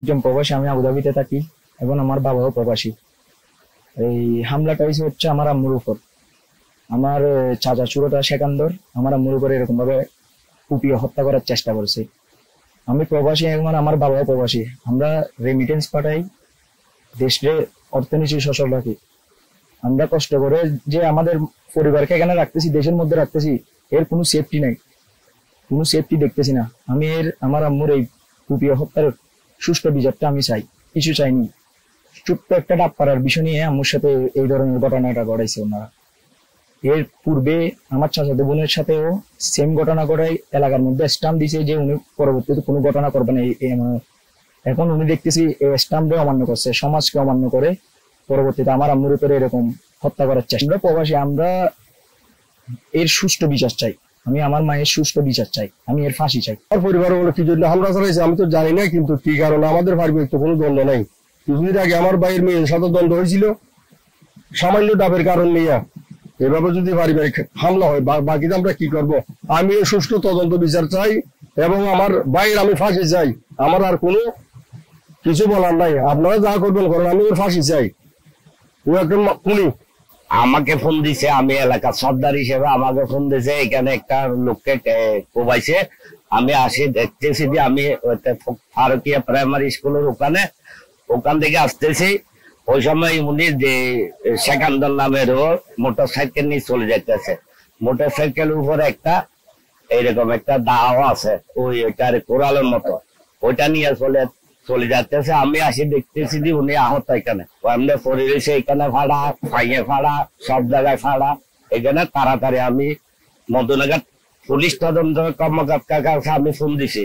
একজন প্রবাসী, আমি আবুধাবিতে থাকি এবং আমার বাবাও প্রবাসী। এই হামলাটা হচ্ছে আমার আম্মুর উপর। আমার চাচা চুরোটা সেকান্দর আমার আম্মুর উপর এরকম ভাবে কুপিয়ে হত্যা করার চেষ্টা করেছে। আমি প্রবাসী এবং আমার বাবাও প্রবাসী। আমরা রেমিটেন্স পাঠাই, দেশে অর্থনীতি সচল রাখি। আমরা কষ্ট করে যে আমাদের পরিবারকে এখানে রাখতেছি, দেশের মধ্যে রাখতেছি, এর কোনো সেফটি নাই, কোনো সেফটি দেখতেছি না। আমি আমার আম্মুর এই কুপিয়ে হত্যার সুষ্ঠু বিচারটা আমি চাই, কিছু চাইনি। ছোট্ট একটা ডাবপাড়ার বিষয় নিয়ে আম্মুর সাথে এই ধরনের ঘটনাটা ঘটাইছে ওনারা। এর পূর্বে আমার চাচাতো বোনের সাথেও সেম ঘটনা ঘটাই, এলাকার মধ্যে স্টাম্প দিছে যে উনি পরবর্তীতে কোনো ঘটনা করবে না। এখন উনি দেখতেছি স্টাম্পে অমান্য করছে, সমাজকে অমান্য করে পরবর্তীতে আমার আম্মুর উপরে এরকম হত্যা করার চেষ্টা। আমরা প্রবাসী, আমরা এর সুষ্ঠু বিচার চাই। আমি আমার মায়ের সুষ্ঠু বিচার চাই, আমি এর ফাঁসি চাই। আমার পরিবার বলে কি জন্য হামলা চালাইছে আমি তো জানি না, কিন্তু কি কারণে আমাদের পারিবারিক তো কোনো দ্বন্দ্ব নাই। কিছুদিন আগে আমার ভাইয়ের মেয়ের সাথে দ্বন্দ্ব হয়েছিল সামান্য ডাবের কারণ নিয়ে। এভাবে যদি পারিবারিক হামলা হয় বাকিটা আমরা কি করব? আমি সুষ্ঠু তদন্ত বিচার চাই এবং আমার ভাইয়ের আমি ফাঁসি চাই। আমার আর কোনো কিছু বলার নাই, আপনারা যা করবেন করেন, আমি ওর ফাঁসি চাই। ও একজন খুনি। আমাকে ফোন দিছে, আমি এলাকার সর্দার হিসেবে আমাকে ফোন দিছে, এখানে একটা লোককে কোবাইছে। আমি আসি দেখতেছি যে আমি ফারুকিয়া প্রাইমারি স্কুলের ওখান থেকে আসতেছি। ওই সময় উনি যে সেকান্দর নামের মোটর সাইকেল নিয়ে চলে যাইতেছে। মোটর সাইকেলের উপরে একটা এইরকম একটা দাও আছে, ওইটার কোরালের মতো, ওইটা নিয়ে চলে যাচ্ছে। আমি আসি দেখতেছি যে উনি আহত। এখানে এমনি পরিবেশে এখানে ফাড়া, ফাইয়ে ফাড়া, সব জায়গায় ফাড়া। এখানে তাড়াতাড়ি আমি মধুনগর পুলিশ তদন্ত কর্মকর্তার কাছে আমি ফোন দিছি।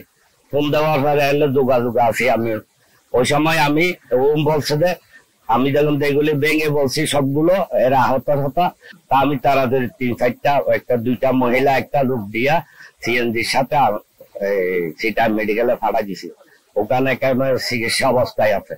ফোন দেওয়ার পরে এলে যোগাযোগ আছি আমি। ওই সময় আমি বলছে যে আমি যখন এগুলি ভেঙে বলছি সবগুলো এরা আহত হতা, তা আমি তাড়াতাড়ি 3-4টা, একটা 2টা মহিলা, একটা লোক দিয়া সিএনজির সাথে সেটা মেডিকেলে ফাড়া দিছি। ওখানে কেন চিকিৎসা অবস্থায় আছে।